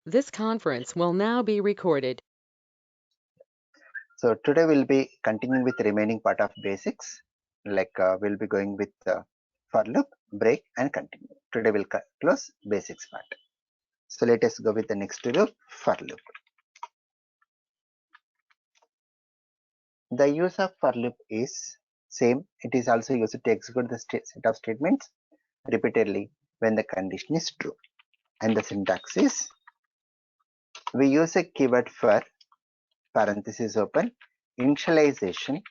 This conference will now be recorded. So today we'll be continuing with the remaining part of basics. We'll be going with for loop, break, and continue. Today we'll close basics part. So let us go with the next loop, for loop. The use of for loop is same. It is also used to execute the set of statements repeatedly when the condition is true. And the syntax is, we use a keyword for parenthesis open, initialization,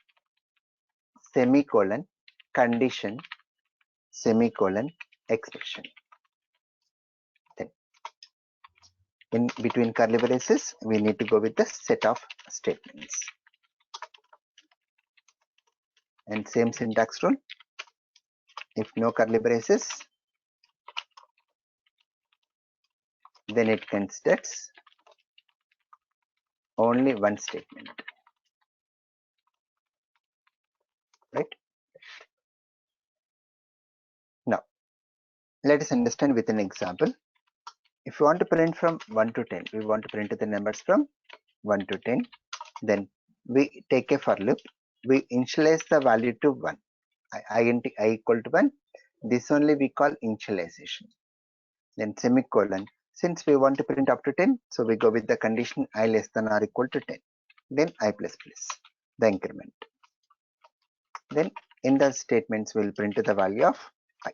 semicolon, condition, semicolon, expression. Then in between curly braces, we need to go with the set of statements. And same syntax rule. If no curly braces, then it considers only one statement. Right? Now, let us understand with an example. If you want to print from 1 to 10, we want to print the numbers from 1 to 10. Then we take a for loop. We initialize the value to 1. Int I equal to 1. This only we call initialization. Then semicolon. Since we want to print up to 10, so we go with the condition I less than or equal to 10. Then I plus plus, the increment. Then in the statements, we'll print the value of I.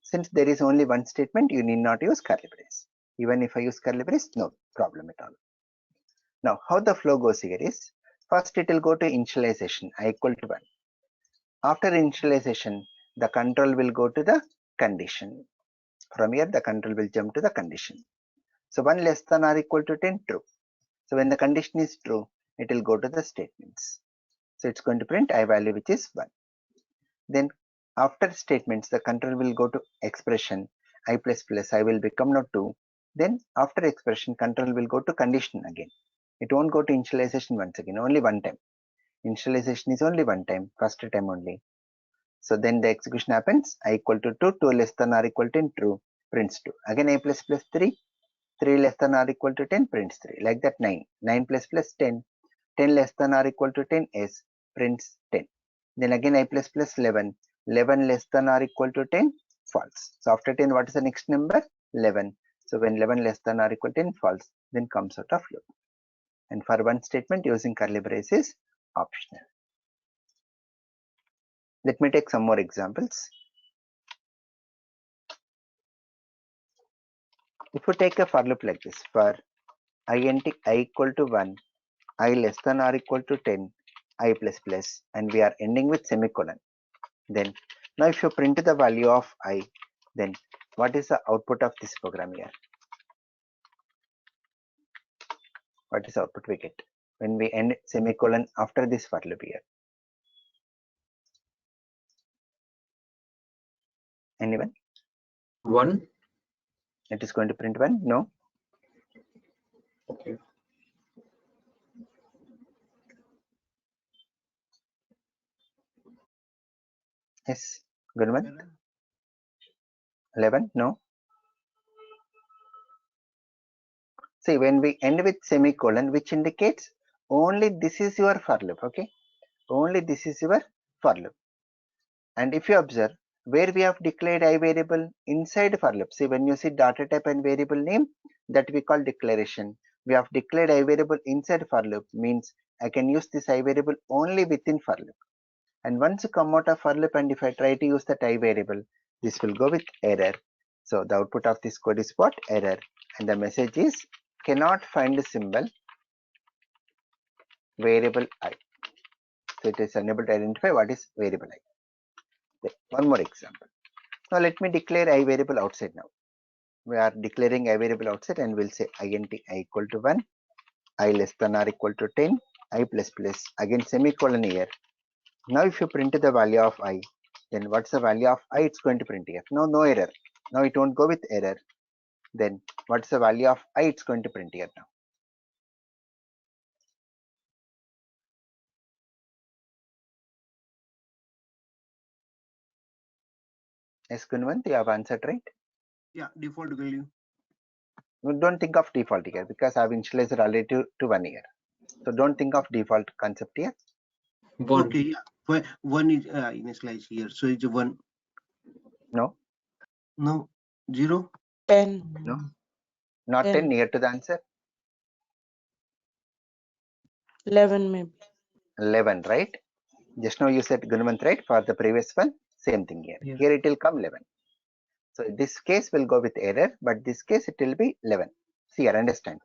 Since there is only one statement, you need not use curly brace. Even if I use curly brace, no problem at all. Now, how the flow goes here is, first it will go to initialization, I equal to 1. After initialization, the control will go to the condition. From here, the control will jump to the condition. So 1 less than or equal to 10, true. So when the condition is true, it will go to the statements. So it's going to print I value, which is 1. Then after statements, the control will go to expression, I plus plus, I will become now 2. Then after expression, control will go to condition again. It won't go to initialization once again, only one time. Initialization is only one time, first time only. So then the execution happens, I equal to 2, 2 less than or equal to 10, true, prints 2. Again I plus plus 3, 3 less than or equal to 10, prints 3. Like that 9, 9 plus plus 10, 10 less than or equal to 10 is prints 10. Then again I plus plus 11, 11 less than or equal to 10, false. So after 10, what is the next number? 11. So when 11 less than or equal to 10, false, then comes out of loop. And for one statement, using curly brace is optional. Let me take some more examples. If you take a for loop like this, for int I equal to 1, I less than or equal to 10, I plus plus, and we are ending with semicolon. Then now if you print the value of I, then what is the output of this program here? What is the output we get when we end semicolon after this for loop here? Anyone? 1. It is going to print 1? No? Okay. Yes. Good one. 11? No? See, when we end with semicolon, which indicates only this is your for loop, okay? Only this is your for loop. And if you observe, where we have declared I variable inside for loop, see when you see data type and variable name, that we call declaration. We have declared I variable inside for loop, means I can use this I variable only within for loop. And once you come out of for loop, and if I try to use that I variable, this will go with error. So the output of this code is what? Error. And the message is cannot find the symbol variable I. So it is unable to identify what is variable I. Then one more example. Now let me declare I variable outside now. We are declaring I variable outside, and we'll say int I equal to 1, I less than or equal to 10, I plus plus, again semicolon here. Now if you print the value of I, then what's the value of I? It's going to print here. No error. Now it won't go with error. Then what's the value of I? It's going to print here now. Yes, Gunwant, you have answered right? Yeah, default value. Don't think of default here because I've initialized relative to 1 year. So don't think of default concept here. One. Okay, yeah. One is initialized here, so it's 1. No. No. 0. 10. No. Not 10. 10. Near to the answer. 11 maybe. 11, right? Just now you said Gunavanth, right? For the previous one, same thing here. Yeah. Here it will come 11. So this case will go with error, but this case it will be 11. See here, understand.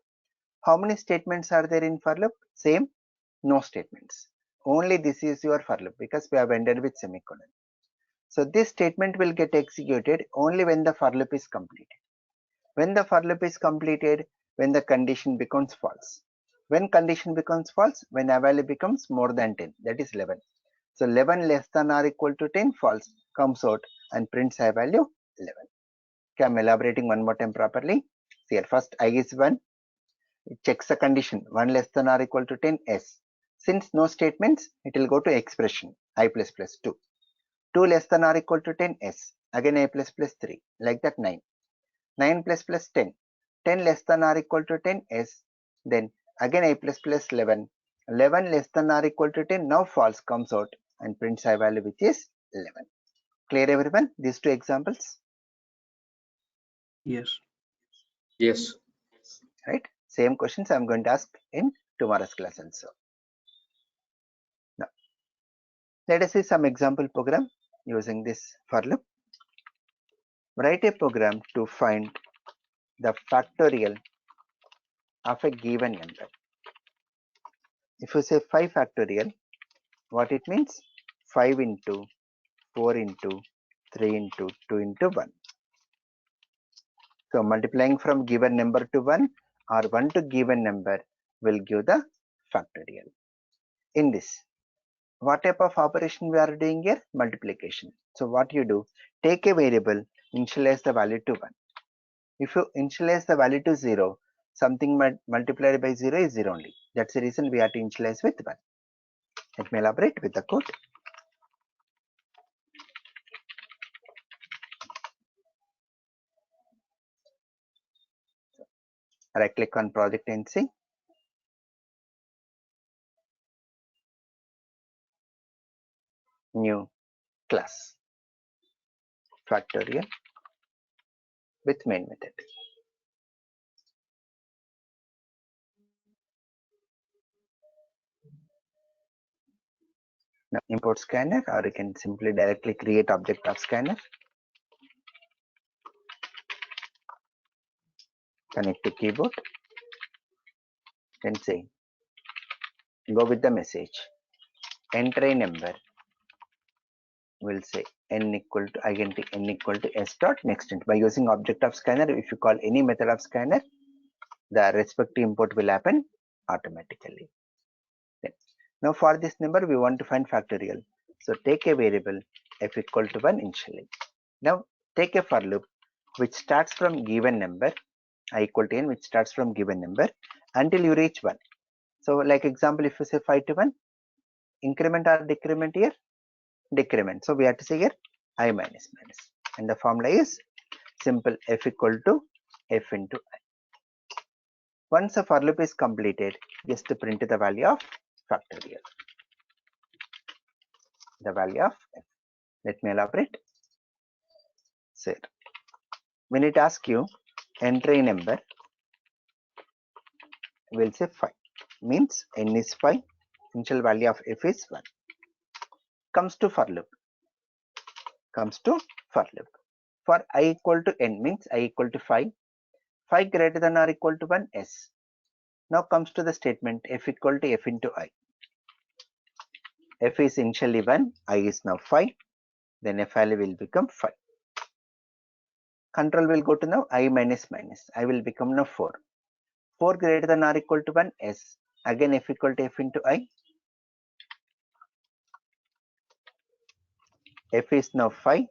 How many statements are there in for loop? Same, no statements. Only this is your for loop because we have ended with semicolon. So this statement will get executed only when the for loop is completed. When the for loop is completed, when the condition becomes false. When condition becomes false, when a value becomes more than 10, that is 11. So 11 less than or equal to 10 false comes out and prints a value 11. Okay, I'm elaborating one more time properly. See here, first I is 1. It checks the condition 1 less than or equal to 10 s. Since no statements, it will go to expression I plus plus 2. 2 less than or equal to 10 s. Again I plus plus 3. Like that 9. 9 plus plus 10. 10 less than or equal to 10 s. Then again I plus plus 11. 11 less than or equal to 10. Now false comes out and prints a value which is 11. Clear everyone? These two examples? Yes. Yes. Right? Same questions I'm going to ask in tomorrow's class also. Now, let us see some example program using this for loop. Write a program to find the factorial of a given number. If you say 5 factorial, what it means? 5 into 4 into 3 into 2 into 1. So multiplying from given number to 1 or 1 to given number will give the factorial. In this, what type of operation we are doing here? Multiplication. So what you do? Take a variable, initialize the value to 1. If you initialize the value to 0, something multiplied by 0 is 0 only. That's the reason we have to initialize with 1. Let me elaborate with the code. Right click on project and see. New class. Factorial with main method. Now import scanner, or you can simply directly create object of scanner. Connect to keyboard. Then say, go with the message. Enter a number. We'll say n equal to identity n equal to s dot next int. By using object of scanner, if you call any method of scanner, the respective import will happen automatically. Then, now for this number, we want to find factorial. So take a variable f equal to 1 initially. Now take a for loop which starts from given number I equal to n, which starts from given number until you reach 1. So like example, if you say 5 to 1, increment or decrement here? Decrement. So we have to say here I minus minus. And the formula is simple f equal to f into I. Once the for loop is completed, just to print the value of factorial. The value of f. Let me elaborate. So when it asks you enter a number, we'll say 5. Means n is 5. Initial value of f is 1. Comes to for loop. Comes to for loop. For I equal to n means I equal to 5. 5 greater than or equal to 1 s. Now comes to the statement f equal to f into I. F is initially 1, I is now 5. Then f value will become 5. Control will go to now I minus minus. I will become now 4. 4 greater than or equal to 1 s. Again f equal to f into I. F is now 5.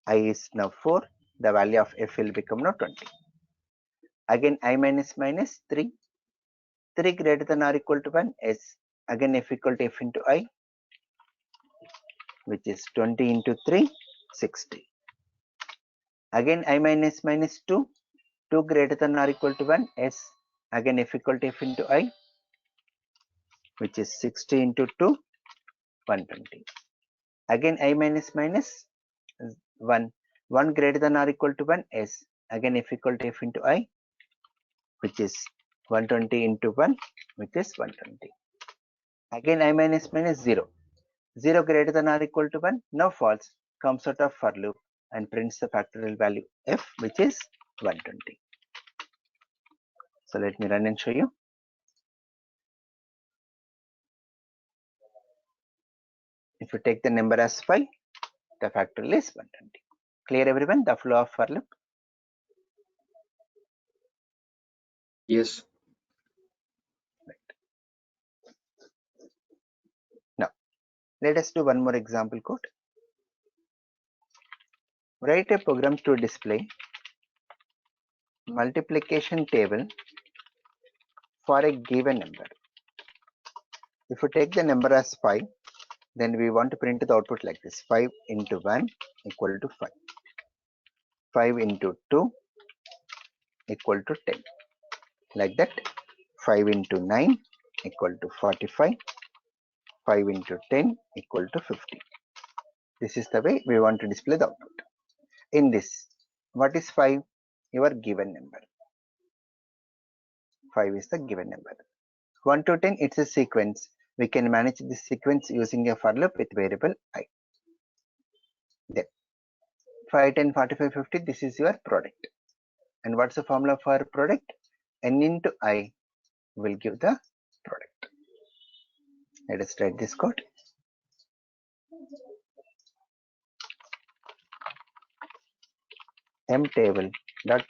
I is now 4. The value of f will become now 20. Again I minus minus 3. 3 greater than or equal to 1 s. Again f equal to f into I, which is 20 into 3, 60. Again I minus minus 2. 2 greater than or equal to 1, s. Again f equal to f into I, which is 60 into 2, 120. Again I minus minus 1. 1 greater than or equal to 1, s. Again f equal to f into I, which is 120 into 1, which is 120. Again I minus minus 0. 0 greater than or equal to 1, now false, comes out of for loop and prints the factorial value f, which is 120. So let me run and show you. If you take the number as 5, the factorial is 120. Clear everyone, the flow of for loop? Yes. Now, let us do one more example code. Write a program to display multiplication table for a given number. If you take the number as 5, then we want to print the output like this: 5 into 1 equal to 5. 5 into 2 equal to 10. Like that. 5 into 9 equal to 45. 5 into 10 equal to 50. This is the way we want to display the output. In this, what is 5? Your given number. 5 is the given number. 1 to 10, it's a sequence. We can manage this sequence using a for loop with variable I. Then 5, 10, 45, 50, this is your product. And what's the formula for product? N into I will give the product. Let us write this code. mtable.java.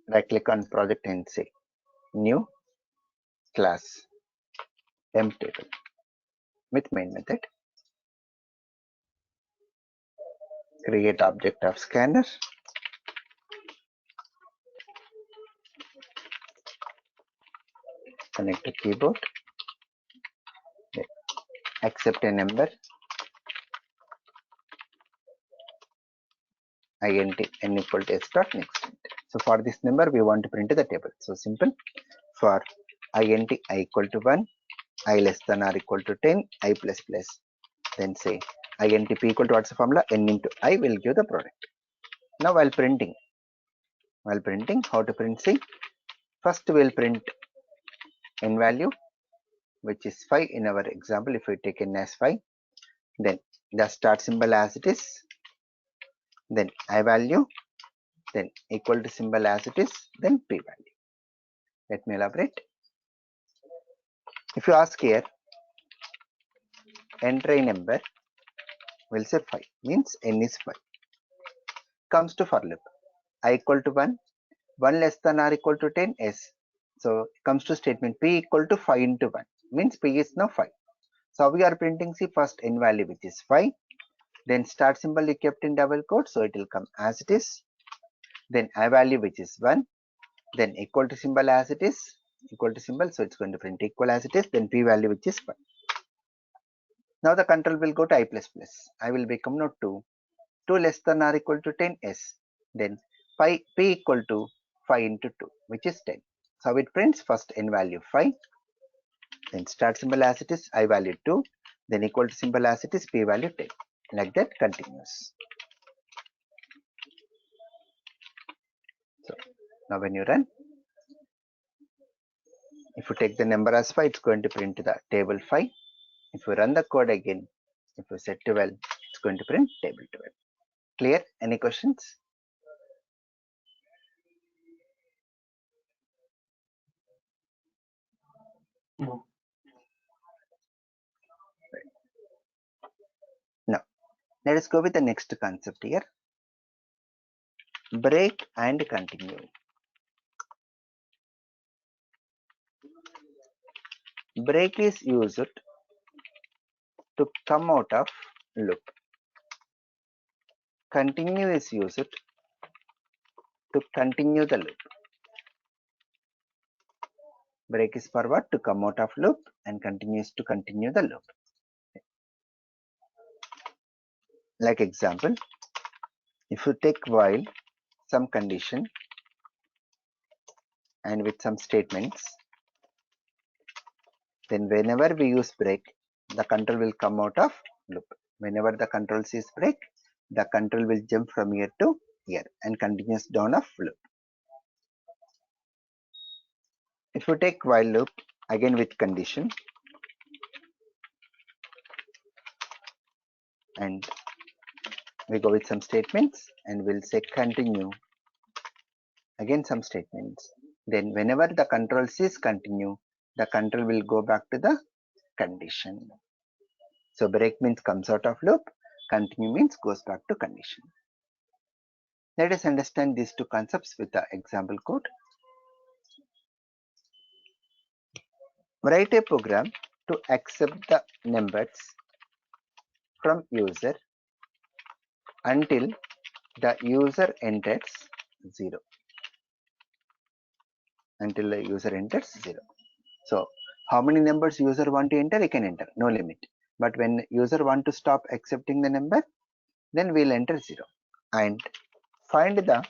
Right click on project and say new class mtable with main method. Create object of scanner. Connect to keyboard. Accept a number. int n equal to s dot next. So for this number we want to print the table. So simple. For int I equal to 1, I less than or equal to 10, I plus plus. Then say int p equal to what's the formula? N into I will give the product. Now while printing, how to print? See, first we'll print n value, which is 5 in our example. If we take n as 5, then the start symbol as it is, then I value, then equal to symbol as it is, then p value. Let me elaborate. If you ask here, enter a number, we'll say 5, means n is 5. Comes to for loop, I equal to 1, 1 less than or equal to 10, s. So comes to statement p equal to 5 into 1, means p is now 5. So we are printing, see, first n value, which is 5, then start symbol is kept in double quote, so it will come as it is, then I value, which is 1, then equal to symbol as it is, equal to symbol, so it's going to print equal as it is, then p value, which is 1. Now the control will go to I plus plus. I will become now 2. 2 less than or equal to 10, s. Then p equal to 5 into 2, which is 10. So it prints first n value 5, then start symbol as it is, I value 2, then equal to symbol as it is, p value 10. Like that continues. So now when you run, if you take the number as 5, it's going to print the table 5. If you run the code again, if you set 12, it's going to print table 12. Clear? Any questions? No. Now, let us go with the next concept here. Break and continue. Break is used to come out of loop. Continue is used to continue the loop. Break is for what? To come out of loop, and continue is to continue the loop. Like example, If you take while some condition and with some statements, then whenever we use break, the control will come out of loop. Whenever the control sees break, the control will jump from here to here and continues down of loop. If you take while loop again with condition and we go with some statements and we'll say continue, again some statements, then whenever the control says continue, the control will go back to the condition. So break means comes out of loop, continue means goes back to condition. Let us understand these two concepts with the example code. Write a program to accept the numbers from user until the user enters 0. Until the user enters 0. So how many numbers user want to enter, he can enter, no limit. But when user want to stop accepting the number, then we'll enter 0 and find the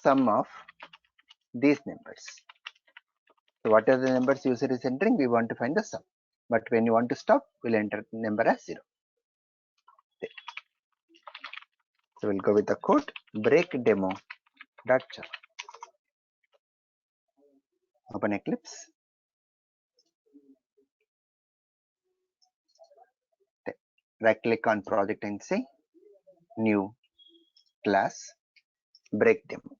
sum of these numbers. So what are the numbers user is entering, we want to find the sum. But when you want to stop, we'll enter the number as 0. So we'll go with the code break demo.java. Open Eclipse. Right click on project and say new class break demo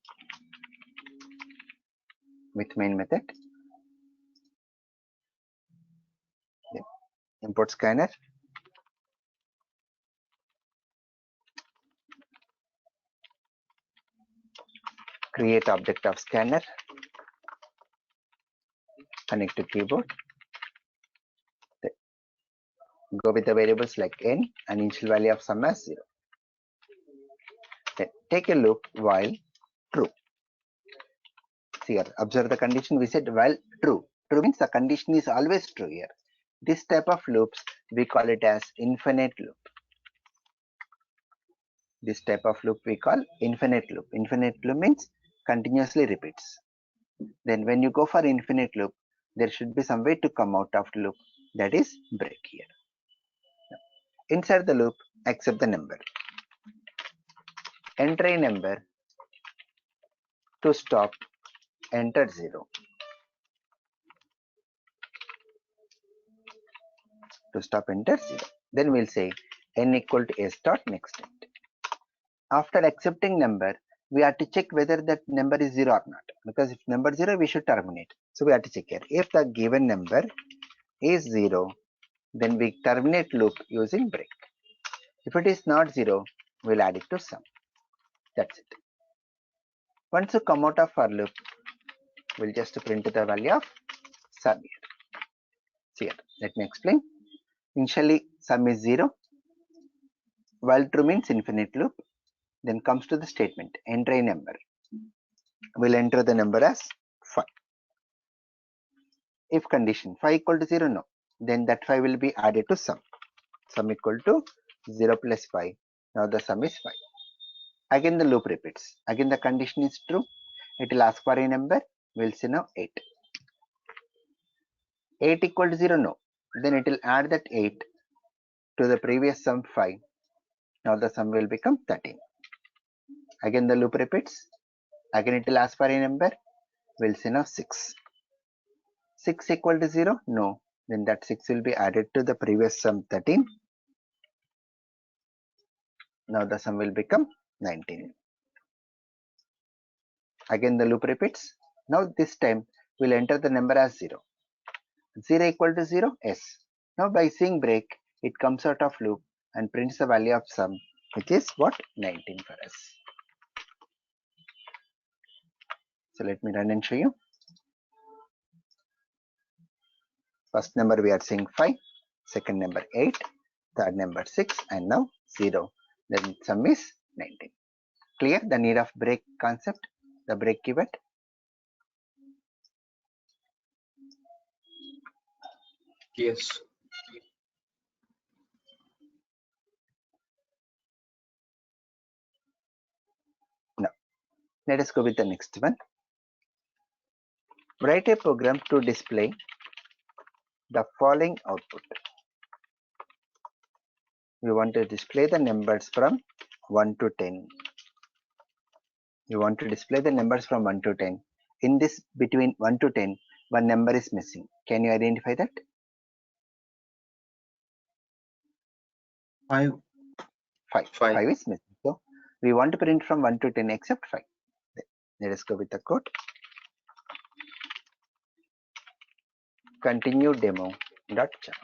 with main method. Import scanner. Create object of scanner. Connect to keyboard. Go with the variables like n and initial value of sum as 0. Then take a loop while true. See here, observe the condition we said while true. True means the condition is always true here. This type of loops we call it as infinite loop. This type of loop we call infinite loop. Infinite loop means continuously repeats. Then when you go for infinite loop, there should be some way to come out of the loop, that is break here. Inside the loop, accept the number. Enter a number. To stop, enter 0. To stop, enter 0. Then we'll say n equal to s dot next int. After accepting number, we have to check whether that number is 0 or not. Because if number 0, we should terminate. So we have to check here. If the given number is 0, then we terminate loop using break. If it is not 0, we'll add it to sum. That's it. Once you come out of for loop, we'll just print the value of sum here. See here, let me explain. Initially, sum is 0. While true means infinite loop. Then comes to the statement, enter a number. We'll enter the number as 5. If condition 5 equal to 0, no. Then that 5 will be added to sum. Sum equal to 0 plus 5. Now the sum is 5. Again the loop repeats. Again the condition is true. It will ask for a number. We'll say now 8. 8 equal to 0, no. Then it will add that 8 to the previous sum 5. Now the sum will become 13. Again the loop repeats. Again it will ask for a number. We'll say now 6. 6 equal to 0, no. Then that 6 will be added to the previous sum 13. Now the sum will become 19. Again the loop repeats. Now this time we'll enter the number as 0. 0 equal to 0, yes. Now by seeing break, it comes out of loop and prints the value of sum, which is what? 19 for us. So let me run and show you. First number we are seeing 5, second number 8, third number 6, and now 0. Then sum is 19. Clear the need of break concept, the break keyword? Yes. Let us go with the next one. Write a program to display the following output. We want to display the numbers from 1 to 10. You want to display the numbers from 1 to 10. In this between 1 to 10, one number is missing. Can you identify that? 5. 5. 5 is missing. So we want to print from 1 to 10 except 5. Let us go with the code. Continue demo.java.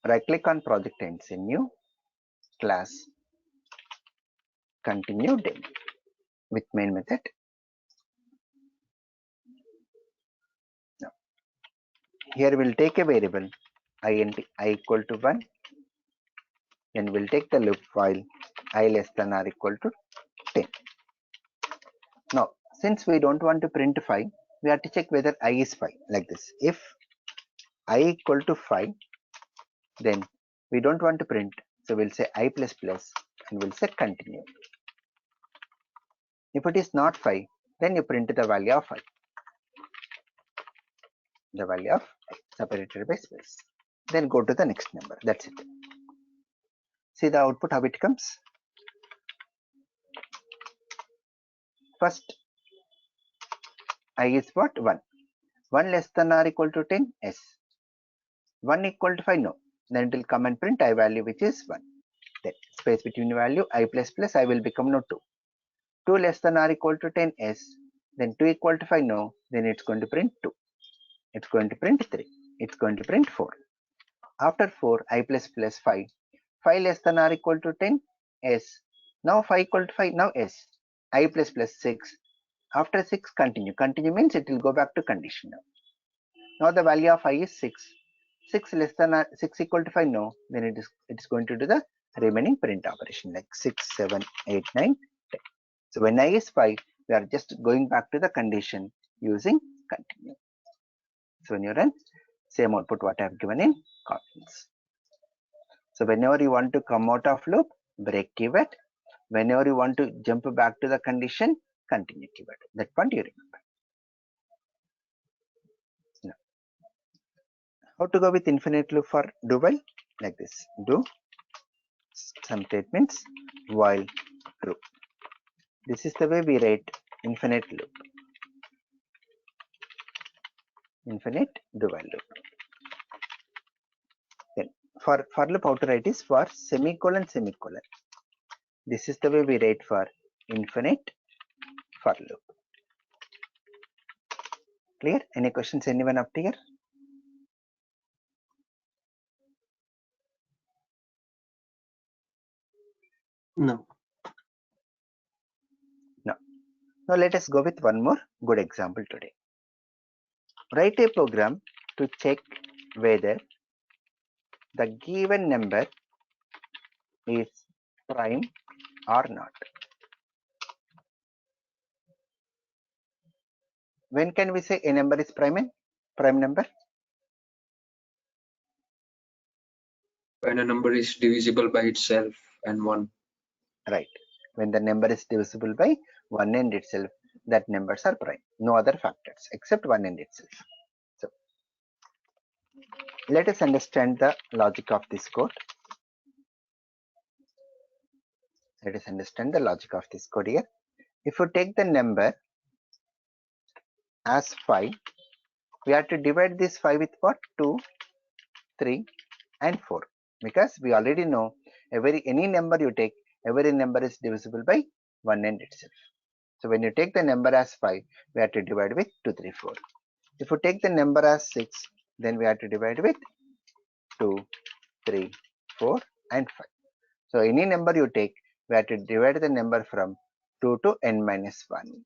Right click on project and say new class continue demo with main method. Now, here we'll take a variable int I equal to 1. Then we'll take the loop while I less than or equal to 10. Now, since we don't want to print 5, we have to check whether I is 5 like this. If I equal to 5, then we don't want to print. So we'll say I plus plus and we'll say continue. If it is not 5, then you print the value of 5. The value of separated by space. Then go to the next number. That's it. See the output how it comes. First, I is what? 1. 1 less than or equal to 10? Yes. 1 equal to 5? No. Then it will come and print I value which is 1. Then space between value I plus plus I will become no 2. 2 less than or equal to 10? Yes. Then 2 equal to 5? No. Then it's going to print 2. It's going to print 3. It's going to print 4. After 4, I plus plus 5. 5 less than or equal to 10? Yes. Now 5 equal to 5? Now yes. I plus plus 6. After 6, continue. Continue means it will go back to condition now. Now the value of I is 6. 6 less than or 6 equal to 5? No. Then it is going to do the remaining print operation like 6, 7, 8, 9, 10. So when I is 5, we are just going back to the condition using continue. So when you run, same output what I have given in Kotlins. So whenever you want to come out of loop, break keyword. Whenever you want to jump back to the condition, continue keyword. That point you remember. Now, how to go with infinite loop for do while? Like this. Do some statements while true. This is the way we write infinite loop. Infinite do while loop. Then for loop how to write is for semicolon semicolon. This is the way we write for infinite for loop. Clear? Any questions anyone up here? No. No. Now let us go with one more good example today. Write a program to check whether the given number is prime or not. When can we say a number is prime number? When a number is divisible by itself and 1. Right. When the number is divisible by 1 and itself, that numbers are prime. No other factors except 1 and itself. So let us understand the logic of this code. Let us understand the logic of this code here. If you take the number as 5, we have to divide this 5 with what? 2, 3 and 4, because we already know any number you take, every number is divisible by 1 and itself. So when you take the number as 5, we have to divide with 2, 3, 4. If you take the number as 6, then we have to divide with 2, 3, 4 and 5. So any number you take, we have to divide the number from 2 to n minus 1.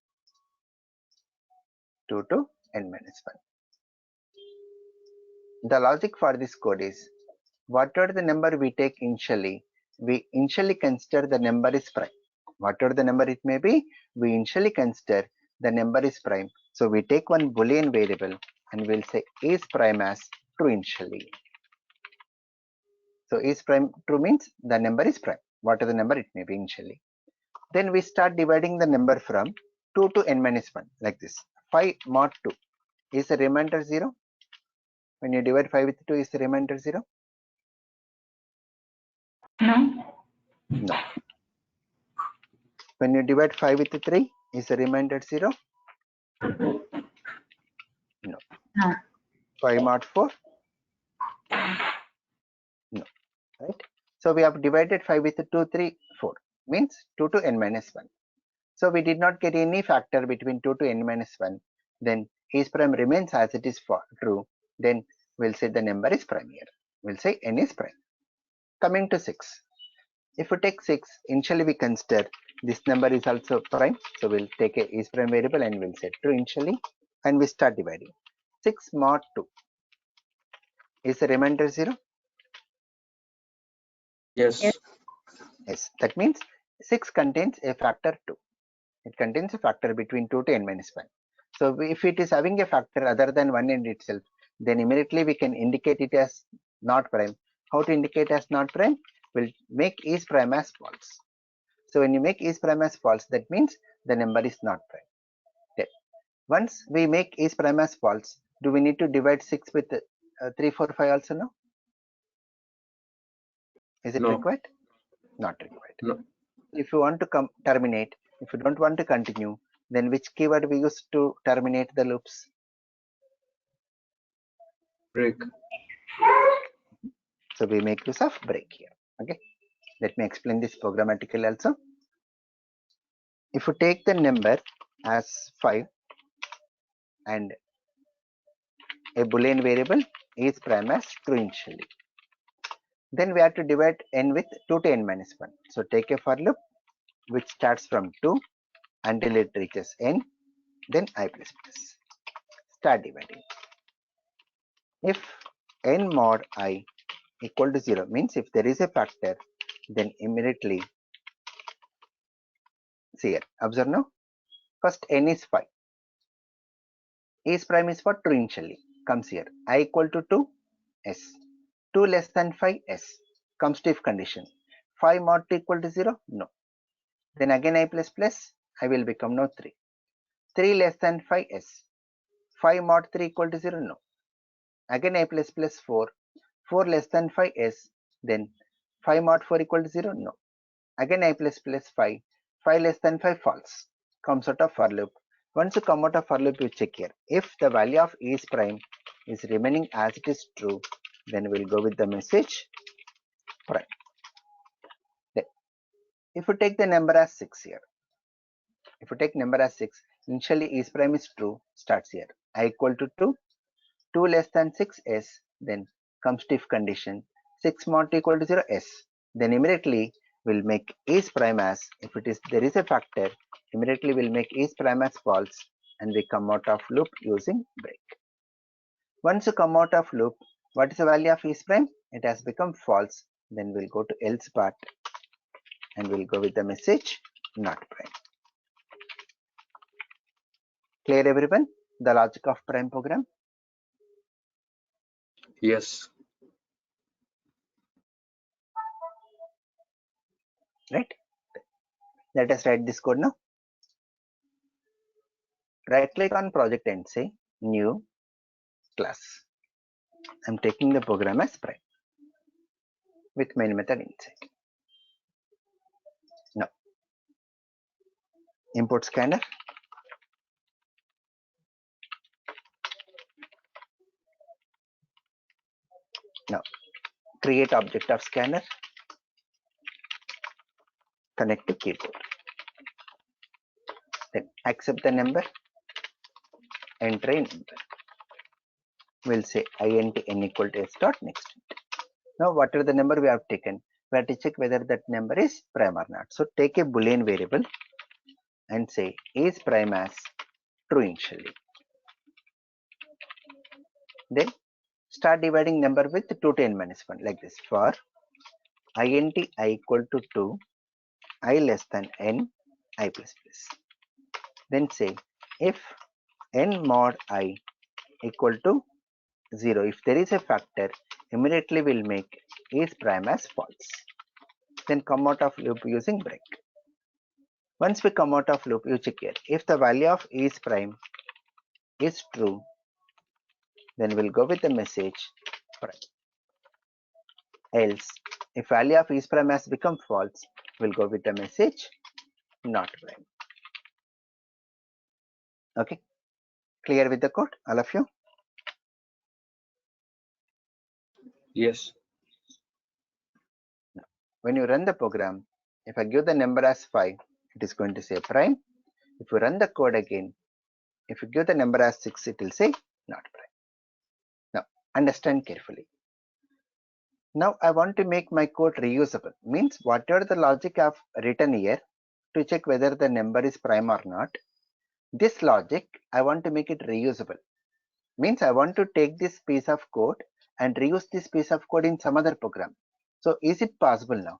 2 to n minus 1. The logic for this code is, whatever the number we take initially, we initially consider the number is prime. Whatever the number it may be, we initially consider the number is prime. So we take one boolean variable and we'll say is prime as true initially. So is prime true means the number is prime. whatever the number it may be initially. Then we start dividing the number from 2 to n minus 1 like this. 5 mod 2 is the remainder 0. When you divide 5 with 2, is the remainder 0? No. No. When you divide 5 with 3, is the remainder 0? No. No. 5 mod 4? No. Right? So we have divided 5 with 2, 3, 4. Means 2 to n minus 1. So we did not get any factor between 2 to n minus 1. Then is prime remains as it is true. Then we'll say the number is prime here. We'll say n is prime. Coming to 6. If we take 6, initially we consider this number is also prime. So we'll take a is prime variable and we'll set true initially. And we start dividing. 6 mod 2. Is the remainder 0? Yes. Yes. Yes. That means 6 contains a factor 2. It contains a factor between 2 to n minus 1. So if it is having a factor other than 1 in itself, then immediately we can indicate it as not prime. How to indicate as not prime? We'll make is prime as false. So when you make is prime as false, that means the number is not prime. Then once we make is prime as false, do we need to divide 6 with 3, 4, 5 also now? Is it No. required? Not required. No. If you want to terminate, if you don't want to continue, then which keyword we use to terminate the loops? Break. So we make use of break here. Okay, let me explain this programmatically also. If you take the number as 5 and a boolean variable is prime as true initially, then we have to divide n with 2 to n minus 1. So take a for loop which starts from 2 until it reaches n, then I plus plus. Start dividing. If n mod I equal to 0 means if there is a factor, then immediately see here, observe now, first n is 5, is prime is for true initially, comes here, I equal to 2, s, 2 less than 5, s, comes to if condition, 5 mod 2 equal to 0, no, then again I plus plus, I will become now 3, 3 less than 5, s, 5 mod 3 equal to 0, no, again I plus plus 4, 4 less than 5, s, then 5 mod 4 equal to 0, no, again I plus plus 5, 5 less than 5, false, comes out of for loop. Once you come out of for loop, you check here. If the value of is prime is remaining as it is true, then we'll go with the message prime. Then, if you take the number as 6 here, if you take number as 6, initially is prime is true, starts here. I equal to 2, 2 less than 6, s, then comes to if condition, 6 mod 2 equal to 0, s, then immediately we'll make is prime as, if it is there is a factor, immediately we'll make is prime as false and we come out of loop using break. Once you come out of loop, what is the value of is prime? It has become false. Then we'll go to else part and we'll go with the message not prime. Clear everyone? The logic of prime program? Yes. Right? Let us write this code now. Right click on project and say new class. I'm taking the program as prime with main method inside. Now import scanner. Now create object of scanner. Connect to keyboard. Then accept the number. Enter a number. We'll say int n equal to s dot next. Now whatever the number we have taken, we have to check whether that number is prime or not. So take a boolean variable and say is prime as true initially. Then start dividing number with 2 to n minus 1 like this. For int I equal to 2, I less than n, I plus plus. Then say if n mod I equal to 0, if there is a factor, immediately we'll make is prime as false. then come out of loop using break. Once we come out of loop, you check here. If the value of is prime is true, then we'll go with the message prime. Else, if value of is prime has become false, we'll go with the message not prime. Okay, clear with the code, all of you? Yes. When you run the program, if I give the number as 5, it is going to say prime. If you run the code again, if you give the number as 6, it will say not prime. Now, understand carefully. Now, I want to make my code reusable. Means whatever the logic I've written here to check whether the number is prime or not, this logic, I want to make it reusable. Means I want to take this piece of code and reuse this piece of code in some other program. So, is it possible now?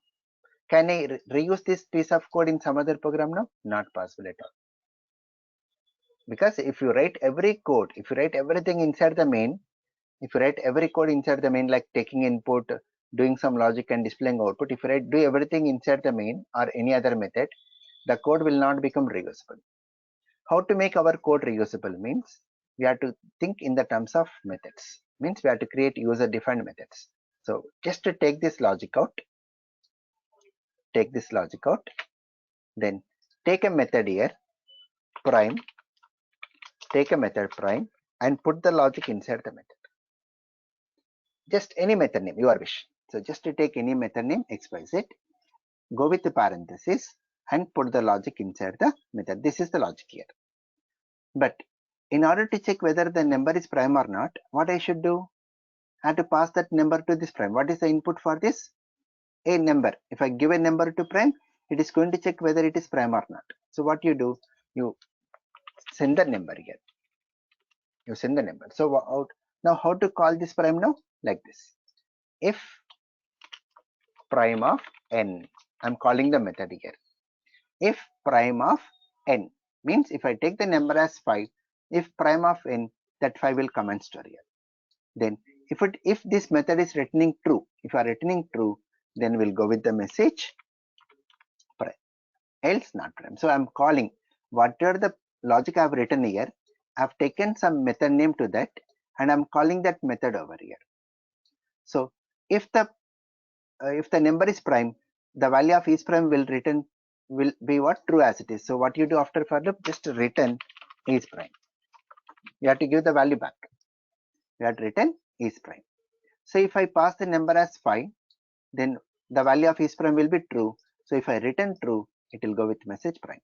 Can I reuse this piece of code in some other program now? Not possible at all. Because if you write every code, if you write everything inside the main, if you write every code inside the main, like taking input, doing some logic and displaying output, if you do everything inside the main or any other method, the code will not become reusable. How to make our code reusable means we have to think in the terms of methods. Means we have to create user-defined methods. So just to take this logic out, then take a method here, prime, take a method prime and put the logic inside the method. Just any method name, your wish. So just to take any method name, XYZ, go with the parenthesis and put the logic inside the method. This is the logic here. But in order to check whether the number is prime or not, what I should do? I have to pass that number to this prime. What is the input for this? A number. If I give a number to prime, it is going to check whether it is prime or not. So what you do? You send the number here. You send the number. So now how to call this prime now? Like this. If prime of n, I'm calling the method here. If prime of n means if I take the number as 5, if prime of n, that 5 will come and store here. Then if this method is returning true, if you are returning true, then we'll go with the message prime, else not prime. So I'm calling whatever the logic I've written here, I've taken some method name to that and I'm calling that method over here. So if the number is prime, the value of is prime will be what? True as it is. So what you do after for loop, just return is prime. You have to give the value back. You have to return is prime. So if I pass the number as 5, then the value of is prime will be true. So if I return true, it will go with message prime.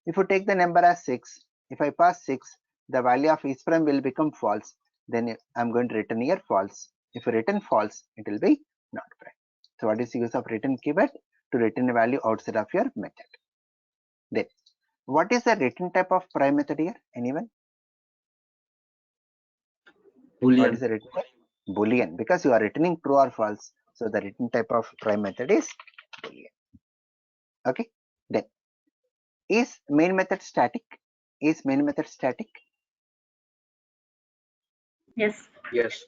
If you take the number as 6, if I pass 6, the value of is prime will become false. Then I'm going to return here false. If you return false, it will be not prime. So what is the use of return keyword? To return a value outside of your method. Then what is the return type of prime method here? Anyone? Boolean. What is the return type? Boolean, because you are returning true or false. So the return type of prime method is Boolean. Okay. Then is main method static? Is main method static? Yes. Yes.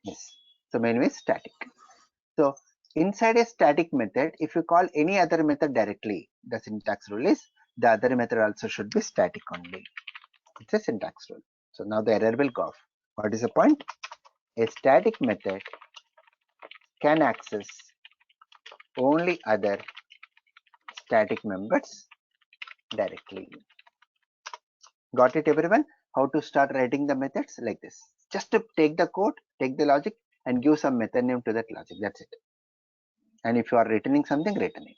Yes. So main is static. So inside a static method, if you call any other method directly, the syntax rule is the other method also should be static only. It's a syntax rule. So now the error will go off. What is the point? A static method can access only other static members directly. Got it, everyone? How to start writing the methods like this? Just to take the code, take the logic and give some method name to that logic. That's it. And if you are returning something, return it.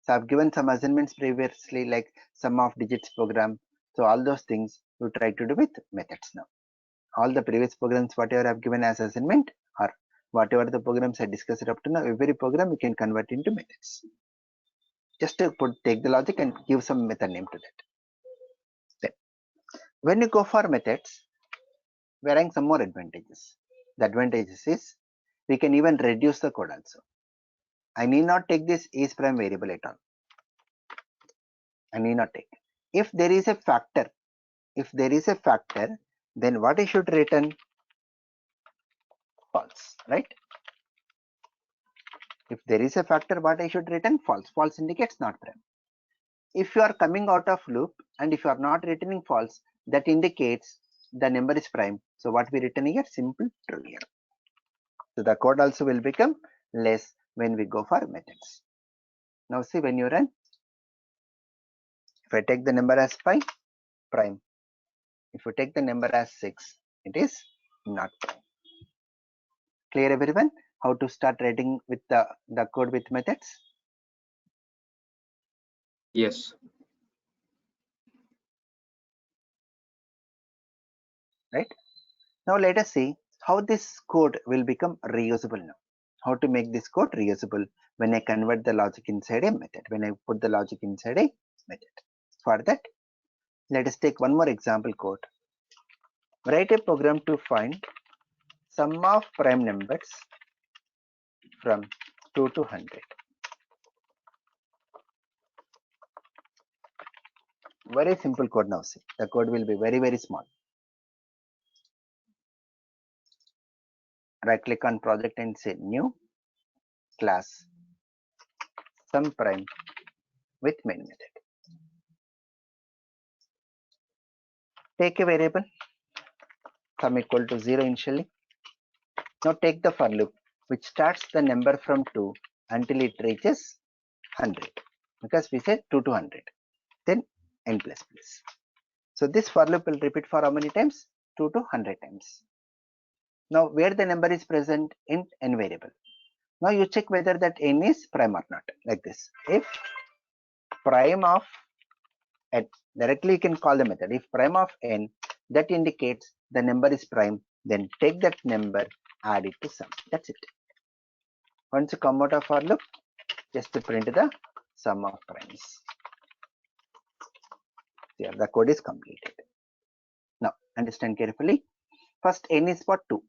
So I've given some assignments previously like sum of digits program. So all those things you try to do with methods now. All the previous programs, whatever I've given as assignment or whatever the programs I discussed up to now, every program you can convert into methods. Just to take the logic and give some method name to that. Then when you go for methods, we are having some more advantages. The advantages is we can even reduce the code also. I need not take this is prime variable at all. I need not take. If there is a factor, then what I should return? False, right? If there is a factor, what I should return? False. False indicates not prime. If you are coming out of loop and if you are not returning false, that indicates the number is prime. So what we return here? Simple true here. So the code also will become less when we go for methods. Now see, when you run, if I take the number as 5, prime. If you take the number as 6, it is not prime. Clear everyone? How to start writing with the code with methods? Yes. Right? Now let us see how this code will become reusable now. How to make this code reusable when I convert the logic inside a method, when I put the logic inside a method. For that, let us take one more example code. Write a program to find sum of prime numbers from 2 to 100. Very simple code now. See, the code will be very small. Right click on project and say new class sum prime with main method. Take a variable sum equal to 0 initially. Now take the for loop which starts the number from 2 until it reaches 100, because we said 2 to 100. Then n plus plus. So this for loop will repeat for how many times? 2 to 100 times. Now where the number is present? Int n variable. Now you check whether that n is prime or not, like this. If prime of n, directly you can call the method. If prime of n, that indicates the number is prime, then take that number, add it to sum. That's it. Once you come out of for loop, just to print the sum of primes. Here the code is completed. Now understand carefully. First n is for 2.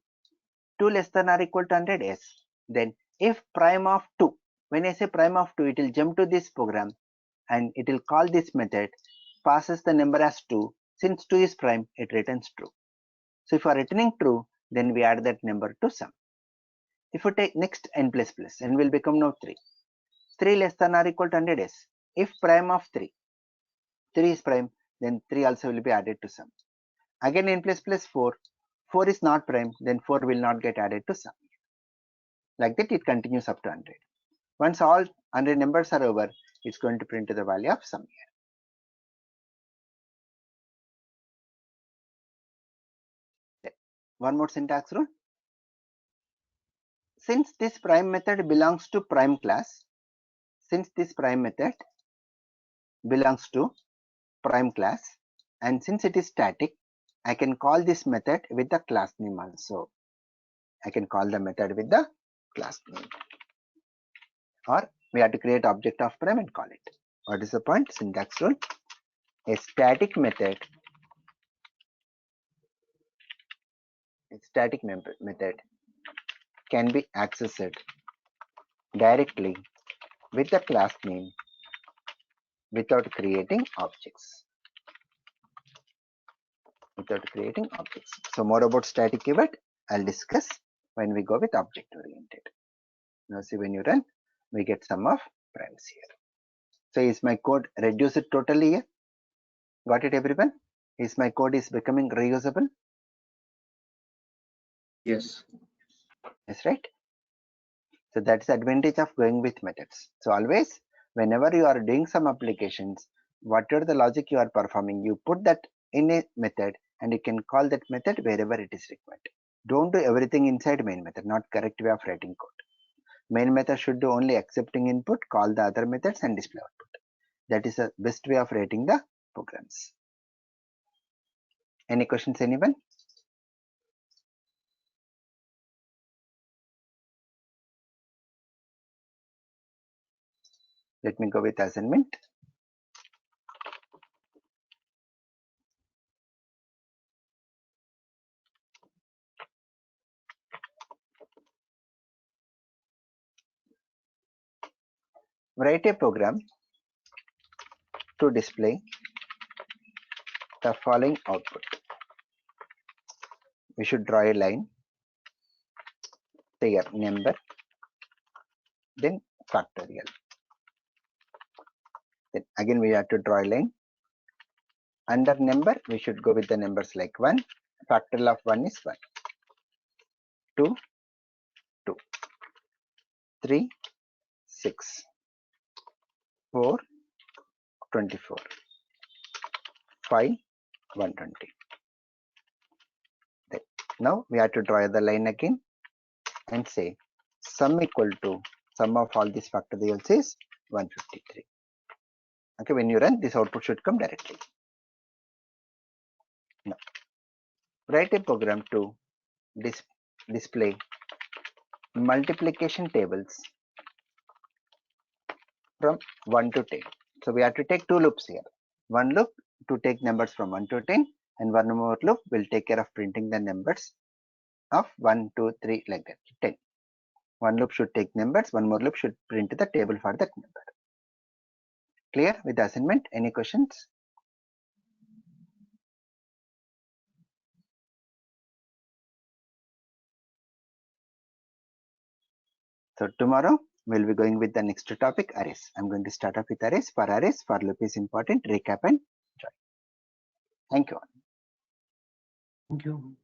2 less than or equal to 100, yes. Then if prime of 2, when I say prime of 2, it will jump to this program and it will call this method, passes the number as 2. Since 2 is prime, it returns true. So if you are returning true, then we add that number to sum. If you take next n plus plus, n will become now 3. 3 less than or equal to 100 is. If prime of 3 is prime, then 3 also will be added to sum. Again n plus plus 4. 4 is not prime, then 4 will not get added to sum. Like that it continues up to 100. Once all 100 numbers are over, it's going to print the value of sum here. One more syntax rule. Since this prime method belongs to prime class, and since it is static, I can call this method with the class name also. I can call the method with the class name. Or we have to create object of prime and call it. What is the point? Syntax rule. A static method can be accessed directly with the class name without creating objects. So more about static keyword I'll discuss when we go with object oriented. Now see, when you run, we get sum of primes here. So is my code reduced totally here? Got it everyone? Is my code is becoming reusable? Yes. Yes, right? So that's the advantage of going with methods. So always, whenever you are doing some applications, whatever the logic you are performing, you put that in a method and you can call that method wherever it is required. Don't do everything inside main method, not correct way of writing code. Main method should do only accepting input, call the other methods and display output. That is the best way of writing the programs. Any questions, anyone? Let me go with assignment. Write a program to display the following output. We should draw a line. Say here number then factorial. Then again we have to draw a line. Under number, we should go with the numbers like 1. Factorial of 1 is 1. 2, 2. 3, 6. 4, 24. 5, 120. Then, now we have to draw the line again and say sum equal to sum of all these factorials is 153. Okay, when you run, this output should come directly. Now, write a program to display multiplication tables from 1 to 10. So we have to take two loops here. One loop to take numbers from 1 to 10, and one more loop will take care of printing the numbers of 1, 2, 3 like that, 10. One loop should take numbers, one more loop should print the table for that number. Clear with the assignment? Any questions? So tomorrow we'll be going with the next topic, arrays. I'm going to start off with arrays. For arrays, for loop is important. Recap and join. Thank you all. Thank you.